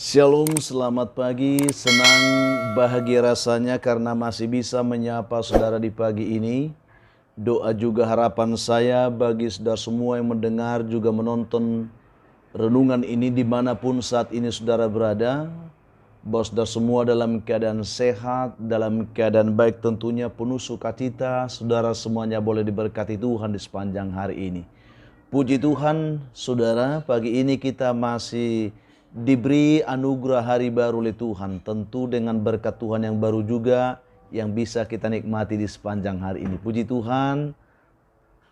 Shalom, selamat pagi. Senang bahagia rasanya karena masih bisa menyapa saudara di pagi ini. Doa juga harapan saya bagi saudara semua yang mendengar juga menonton renungan ini dimanapun saat ini saudara berada. Bahwa saudara semua dalam keadaan sehat, dalam keadaan baik tentunya penuh sukacita. Saudara semuanya boleh diberkati Tuhan di sepanjang hari ini. Puji Tuhan, saudara, pagi ini kita masih diberi anugerah hari baru oleh Tuhan. Tentu dengan berkat Tuhan yang baru juga yang bisa kita nikmati di sepanjang hari ini. Puji Tuhan,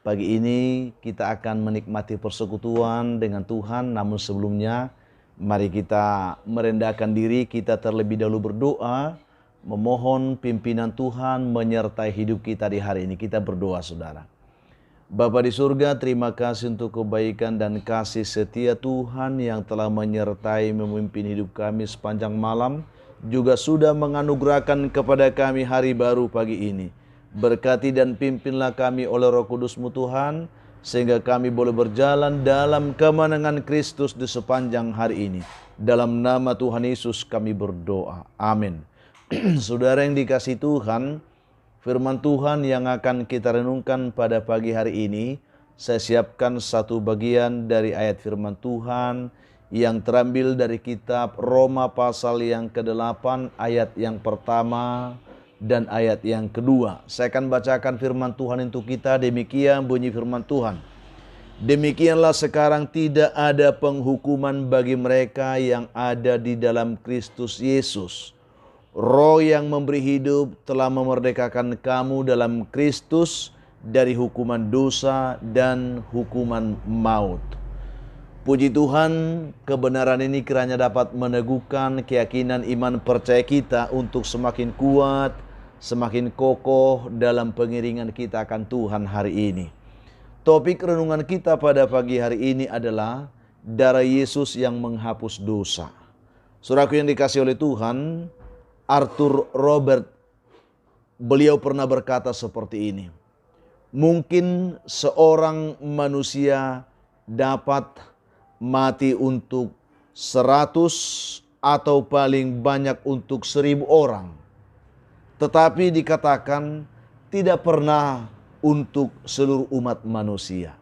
pagi ini kita akan menikmati persekutuan dengan Tuhan. Namun sebelumnya, mari kita merendahkan diri, kita terlebih dahulu berdoa, memohon pimpinan Tuhan menyertai hidup kita di hari ini. Kita berdoa, saudara. Bapa di surga, terima kasih untuk kebaikan dan kasih setia Tuhan yang telah menyertai memimpin hidup kami sepanjang malam, juga sudah menganugerahkan kepada kami hari baru pagi ini. Berkati dan pimpinlah kami oleh Roh Kudus-Mu Tuhan, sehingga kami boleh berjalan dalam kemenangan Kristus di sepanjang hari ini. Dalam nama Tuhan Yesus kami berdoa. Amin. Saudara yang dikasihi Tuhan, firman Tuhan yang akan kita renungkan pada pagi hari ini, saya siapkan satu bagian dari ayat firman Tuhan yang terambil dari kitab Roma pasal yang ke-8 ayat yang pertama dan ayat yang kedua. Saya akan bacakan firman Tuhan untuk kita, demikian bunyi firman Tuhan. Demikianlah sekarang tidak ada penghukuman bagi mereka yang ada di dalam Kristus Yesus. Roh yang memberi hidup telah memerdekakan kamu dalam Kristus dari hukuman dosa dan hukuman maut. Puji Tuhan, kebenaran ini kiranya dapat meneguhkan keyakinan iman percaya kita untuk semakin kuat, semakin kokoh dalam pengiringan kita akan Tuhan hari ini. Topik renungan kita pada pagi hari ini adalah darah Yesus yang menghapus dosa. Saudaraku yang dikasihi oleh Tuhan, Arthur Robert, beliau pernah berkata seperti ini. Mungkin seorang manusia dapat mati untuk 100 atau paling banyak untuk 1000 orang. Tetapi dikatakan tidak pernah untuk seluruh umat manusia.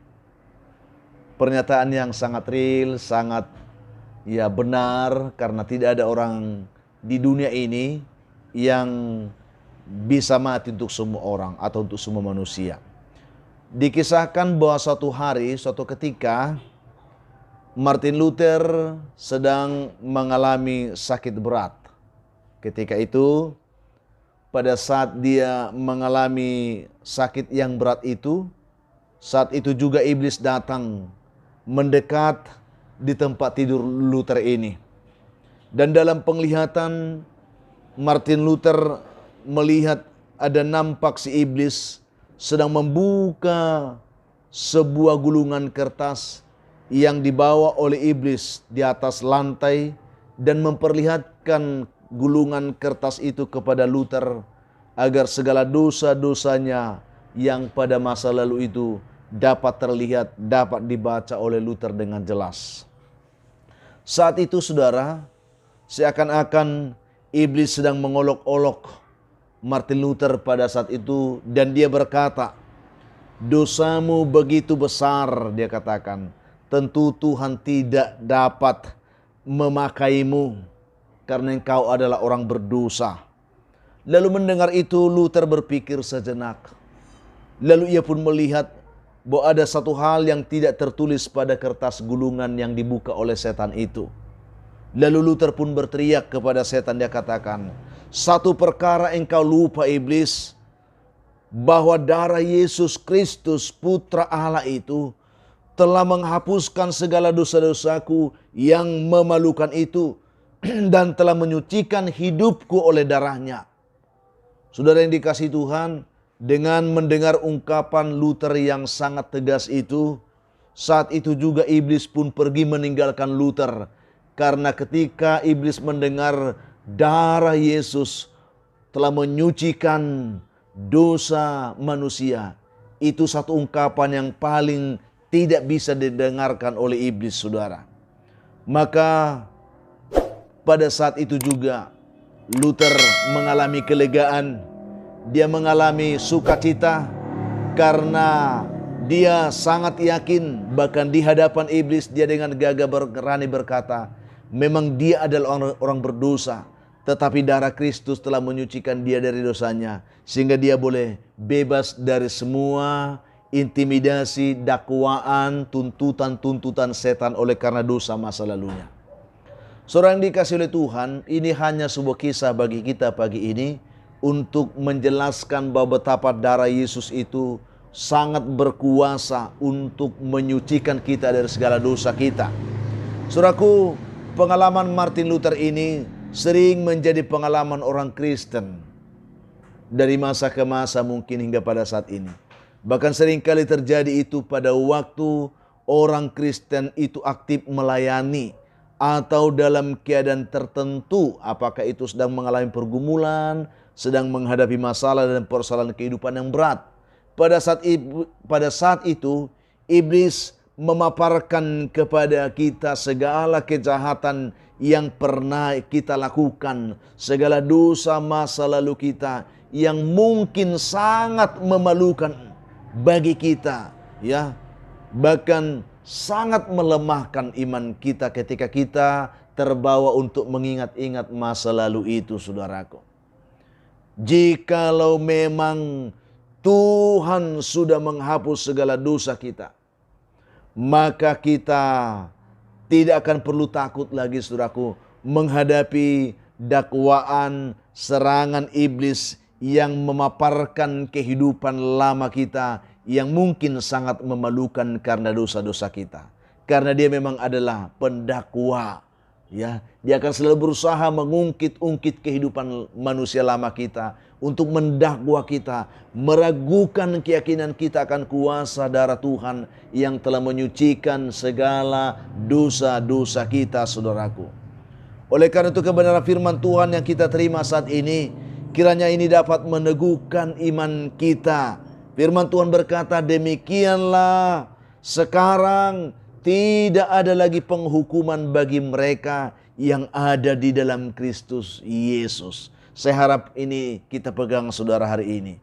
Pernyataan yang sangat real, sangat benar, karena tidak ada orang di dunia ini yang bisa mati untuk semua orang atau untuk semua manusia. Dikisahkan bahwa suatu hari, suatu ketika, Martin Luther sedang mengalami sakit berat. Ketika itu, pada saat dia mengalami sakit yang berat itu, saat itu juga iblis datang mendekat di tempat tidur Luther ini. Dan dalam penglihatan Martin Luther melihat ada nampak si iblis sedang membuka sebuah gulungan kertas yang dibawa oleh iblis di atas lantai dan memperlihatkan gulungan kertas itu kepada Luther agar segala dosa-dosanya yang pada masa lalu itu dapat terlihat, dapat dibaca oleh Luther dengan jelas. Saat itu saudara, seakan-akan iblis sedang mengolok-olok Martin Luther pada saat itu, dan dia berkata, dosamu begitu besar, dia katakan, tentu Tuhan tidak dapat memakaimu karena engkau adalah orang berdosa. Lalu mendengar itu Luther berpikir sejenak. Lalu ia pun melihat bahwa ada satu hal yang tidak tertulis pada kertas gulungan yang dibuka oleh setan itu. Lalu Luther pun berteriak kepada setan, dia katakan, satu perkara engkau lupa iblis, bahwa darah Yesus Kristus putra Allah itu telah menghapuskan segala dosa-dosaku yang memalukan itu dan telah menyucikan hidupku oleh darahnya. Saudara yang dikasihi Tuhan, dengan mendengar ungkapan Luther yang sangat tegas itu, saat itu juga iblis pun pergi meninggalkan Luther. Karena ketika iblis mendengar darah Yesus telah menyucikan dosa manusia, itu satu ungkapan yang paling tidak bisa didengarkan oleh iblis, saudara. Maka pada saat itu juga Luther mengalami kelegaan, dia mengalami sukacita karena dia sangat yakin, bahkan di hadapan iblis dia dengan gagah berani berkata, memang dia adalah orang berdosa, tetapi darah Kristus telah menyucikan dia dari dosanya, sehingga dia boleh bebas dari semua intimidasi, dakwaan, tuntutan setan oleh karena dosa masa lalunya. Saudara yang dikasihi oleh Tuhan, ini hanya sebuah kisah bagi kita pagi ini untuk menjelaskan bahwa betapa darah Yesus itu sangat berkuasa untuk menyucikan kita dari segala dosa kita. Saudaraku, pengalaman Martin Luther ini sering menjadi pengalaman orang Kristen dari masa ke masa mungkin hingga pada saat ini. Bahkan seringkali terjadi itu pada waktu orang Kristen itu aktif melayani atau dalam keadaan tertentu, apakah itu sedang mengalami pergumulan, sedang menghadapi masalah dan persoalan kehidupan yang berat. Pada saat itu iblis memaparkan kepada kita segala kejahatan yang pernah kita lakukan, segala dosa masa lalu kita yang mungkin sangat memalukan bagi kita, ya, bahkan sangat melemahkan iman kita ketika kita terbawa untuk mengingat-ingat masa lalu itu, saudaraku. Jikalau memang Tuhan sudah menghapus segala dosa kita, maka kita tidak akan perlu takut lagi, saudaraku, menghadapi dakwaan, serangan iblis yang memaparkan kehidupan lama kita yang mungkin sangat memalukan karena dosa-dosa kita. Karena dia memang adalah pendakwa. Ya, dia akan selalu berusaha mengungkit-ungkit kehidupan manusia lama kita untuk mendakwa kita, meragukan keyakinan kita akan kuasa darah Tuhan yang telah menyucikan segala dosa-dosa kita, saudaraku. Oleh karena itu kebenaran firman Tuhan yang kita terima saat ini, kiranya ini dapat meneguhkan iman kita. Firman Tuhan berkata, demikianlah sekarang tidak ada lagi penghukuman bagi mereka yang ada di dalam Kristus Yesus. Saya harap ini kita pegang, saudara, hari ini.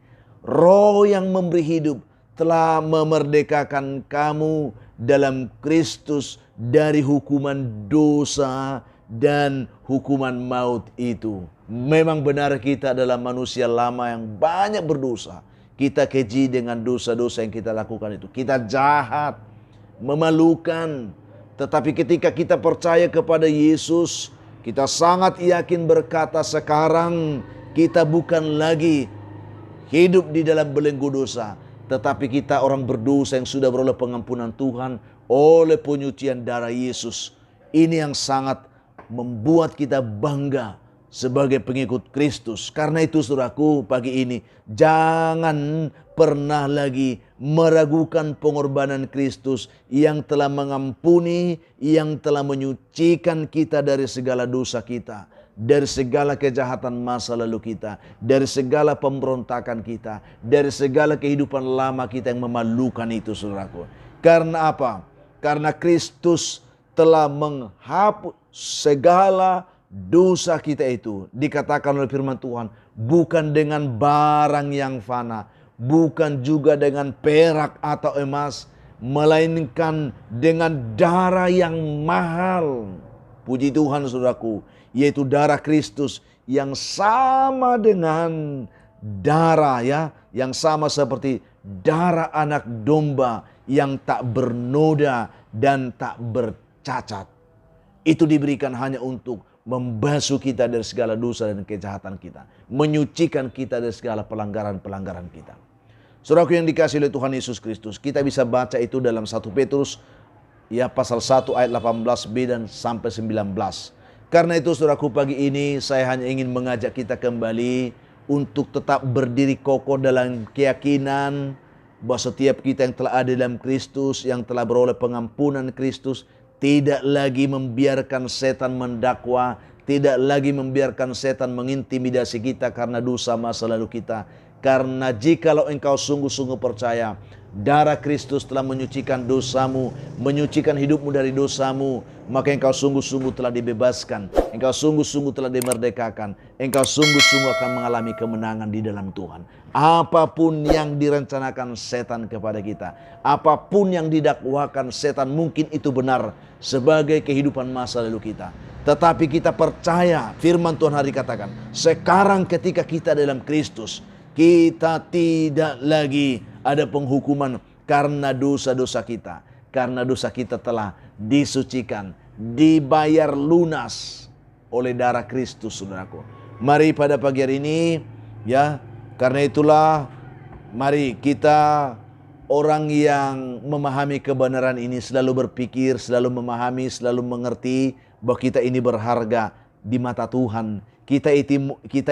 Roh yang memberi hidup telah memerdekakan kamu dalam Kristus dari hukuman dosa dan hukuman maut itu. Memang benar kita adalah manusia lama yang banyak berdosa. Kita keji dengan dosa-dosa yang kita lakukan itu. Kita jahat, memalukan. Tetapi ketika kita percaya kepada Yesus, kita sangat yakin berkata, sekarang kita bukan lagi hidup di dalam belenggu dosa, tetapi kita orang berdosa yang sudah beroleh pengampunan Tuhan oleh penyucian darah Yesus. Ini yang sangat membuat kita bangga sebagai pengikut Kristus. Karena itu, saudaraku, pagi ini jangan pernah lagi meragukan pengorbanan Kristus yang telah mengampuni, yang telah menyucikan kita dari segala dosa kita, dari segala kejahatan masa lalu kita, dari segala pemberontakan kita, dari segala kehidupan lama kita yang memalukan itu, saudaraku. Karena apa? Karena Kristus telah menghapus segala dosa kita itu. Dikatakan oleh firman Tuhan, bukan dengan barang yang fana, bukan juga dengan perak atau emas, melainkan dengan darah yang mahal. Puji Tuhan, saudaraku, yaitu darah Kristus yang sama dengan darah, ya, yang sama seperti darah anak domba yang tak bernoda dan tak bercacat. Itu diberikan hanya untuk membasuh kita dari segala dosa dan kejahatan kita, menyucikan kita dari segala pelanggaran-pelanggaran kita. Saudaraku yang dikasihi oleh Tuhan Yesus Kristus, kita bisa baca itu dalam 1 Petrus ya pasal 1 ayat 18b dan sampai 19. Karena itu, saudaraku, pagi ini saya hanya ingin mengajak kita kembali untuk tetap berdiri kokoh dalam keyakinan bahwa setiap kita yang telah ada dalam Kristus, yang telah beroleh pengampunan Kristus, tidak lagi membiarkan setan mendakwa, tidak lagi membiarkan setan mengintimidasi kita karena dosa masa lalu kita. Karena jikalau engkau sungguh-sungguh percaya Darah Kristus telah menyucikan dosamu, menyucikan hidupmu dari dosamu. Maka engkau sungguh-sungguh telah dibebaskan, engkau sungguh-sungguh telah dimerdekakan, engkau sungguh-sungguh akan mengalami kemenangan di dalam Tuhan. Apapun yang direncanakan setan kepada kita, apapun yang didakwakan setan, mungkin itu benar sebagai kehidupan masa lalu kita. Tetapi kita percaya firman Tuhan hari katakan, sekarang ketika kita dalam Kristus, kita tidak lagi ada penghukuman karena dosa-dosa kita. Karena dosa kita telah disucikan, dibayar lunas oleh darah Kristus, saudaraku. Mari pada pagi hari ini, ya, karena itulah mari kita orang yang memahami kebenaran ini selalu berpikir, selalu memahami, selalu mengerti bahwa kita ini berharga di mata Tuhan. Kita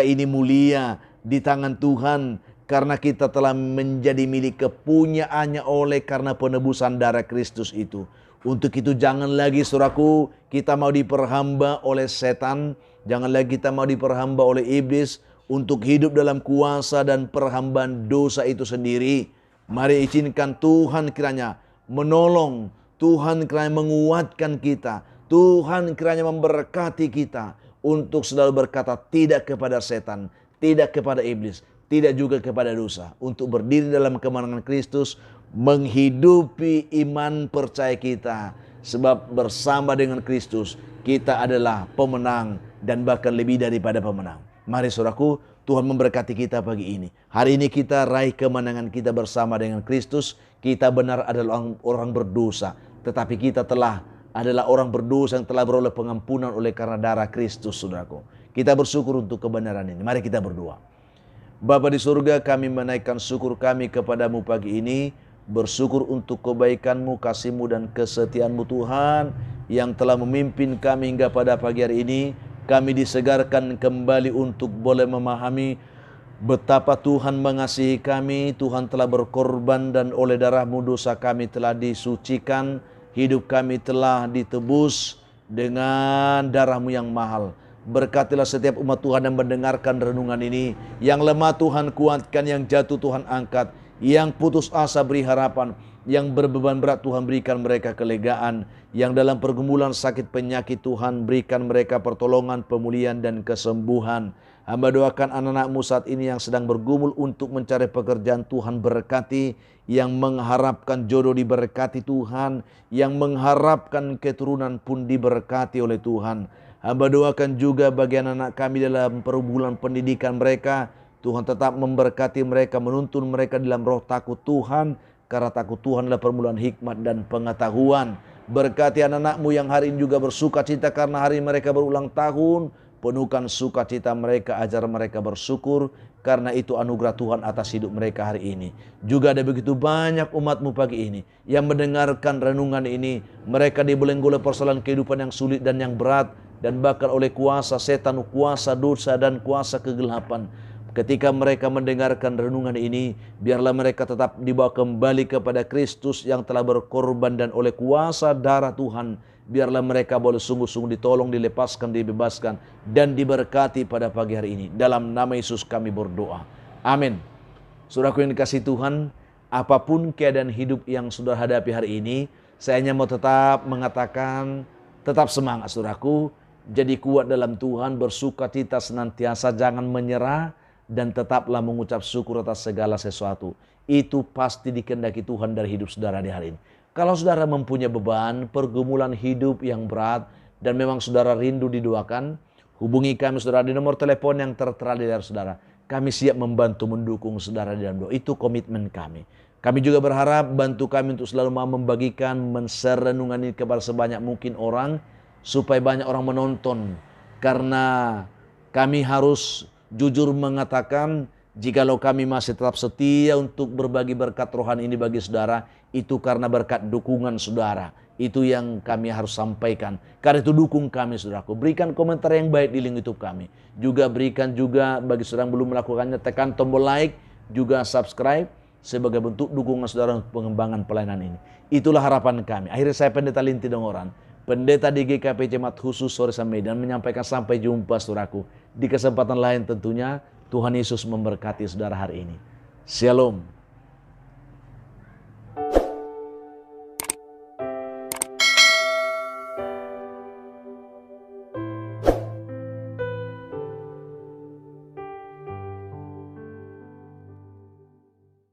ini mulia di tangan Tuhan karena kita telah menjadi milik kepunyaannya oleh karena penebusan darah Kristus itu. Untuk itu jangan lagi saudaraku kita mau diperhamba oleh setan, jangan lagi kita mau diperhamba oleh iblis untuk hidup dalam kuasa dan perhambaan dosa itu sendiri. Mari izinkan Tuhan kiranya menolong, Tuhan kiranya menguatkan kita, Tuhan kiranya memberkati kita untuk selalu berkata tidak kepada setan, tidak kepada iblis, tidak juga kepada dosa. Untuk berdiri dalam kemenangan Kristus, menghidupi iman percaya kita. Sebab bersama dengan Kristus, kita adalah pemenang dan bahkan lebih daripada pemenang. Mari saudaraku, Tuhan memberkati kita pagi ini. Hari ini kita raih kemenangan kita bersama dengan Kristus. Kita benar adalah orang berdosa, tetapi kita adalah orang berdosa yang telah beroleh pengampunan oleh karena darah Kristus, saudaraku. Kita bersyukur untuk kebenaran ini. Mari kita berdoa. Bapa di surga, kami menaikkan syukur kami kepadamu pagi ini. Bersyukur untuk kebaikan-Mu, kasih-Mu dan kesetiaan-Mu Tuhan yang telah memimpin kami hingga pada pagi hari ini. Kami disegarkan kembali untuk boleh memahami betapa Tuhan mengasihi kami. Tuhan telah berkorban dan oleh darah-Mu dosa kami telah disucikan. Hidup kami telah ditebus dengan darah-Mu yang mahal. Berkatilah setiap umat Tuhan yang mendengarkan renungan ini. Yang lemah Tuhan kuatkan, yang jatuh Tuhan angkat, yang putus asa beri harapan, yang berbeban berat Tuhan berikan mereka kelegaan, yang dalam pergumulan sakit penyakit Tuhan berikan mereka pertolongan, pemulihan dan kesembuhan. Hamba doakan anak-anak-Mu saat ini yang sedang bergumul untuk mencari pekerjaan, Tuhan berkati, yang mengharapkan jodoh diberkati Tuhan, yang mengharapkan keturunan pun diberkati oleh Tuhan. Hamba doakan juga bagi anak-anak kami dalam pergumulan pendidikan mereka, Tuhan tetap memberkati mereka, menuntun mereka dalam roh takut Tuhan, karena takut Tuhan adalah permulaan hikmat dan pengetahuan. Berkati anak-anak-Mu yang hari ini juga bersuka cita karena hari mereka berulang tahun. Penuhkan sukacita mereka, ajar mereka bersyukur, karena itu anugerah Tuhan atas hidup mereka hari ini. Juga ada begitu banyak umat-Mu pagi ini yang mendengarkan renungan ini. Mereka dibelenggu oleh persoalan kehidupan yang sulit dan yang berat, dan bahkan oleh kuasa setan, kuasa dosa dan kuasa kegelapan. Ketika mereka mendengarkan renungan ini, biarlah mereka tetap dibawa kembali kepada Kristus yang telah berkorban, dan oleh kuasa darah Tuhan, biarlah mereka boleh sungguh-sungguh ditolong, dilepaskan, dibebaskan, dan diberkati pada pagi hari ini. Dalam nama Yesus kami berdoa. Amin. Saudaraku yang dikasihi Tuhan, apapun keadaan hidup yang sudah hadapi hari ini, saya hanya mau tetap mengatakan, tetap semangat saudaraku. Jadi kuat dalam Tuhan, bersuka cita senantiasa, jangan menyerah, dan tetaplah mengucap syukur atas segala sesuatu. Itu pasti dikehendaki Tuhan dari hidup saudara di hari ini. Kalau saudara mempunyai beban, pergumulan hidup yang berat, dan memang saudara rindu didoakan, hubungi kami saudara di nomor telepon yang tertera di layar saudara. Kami siap membantu mendukung saudara di dalam doa. Itu komitmen kami. Kami juga berharap bantu kami untuk selalu mau membagikan, men-share renungan ini kepada sebanyak mungkin orang, supaya banyak orang menonton. Karena kami harus jujur mengatakan, jikalau kami masih tetap setia untuk berbagi berkat rohani ini bagi saudara, itu karena berkat dukungan saudara. Itu yang kami harus sampaikan. Karena itu dukung kami saudaraku. Berikan komentar yang baik di link YouTube kami. Juga berikan juga bagi saudara yang belum melakukannya, tekan tombol like, juga subscribe sebagai bentuk dukungan saudara untuk pengembangan pelayanan ini. Itulah harapan kami. Akhirnya saya Pendeta Linti Dongoran, pendeta di GKP Jemaat Khusus Soresa Medan, menyampaikan sampai jumpa saudaraku. Di kesempatan lain tentunya, Tuhan Yesus memberkati saudara hari ini. Shalom.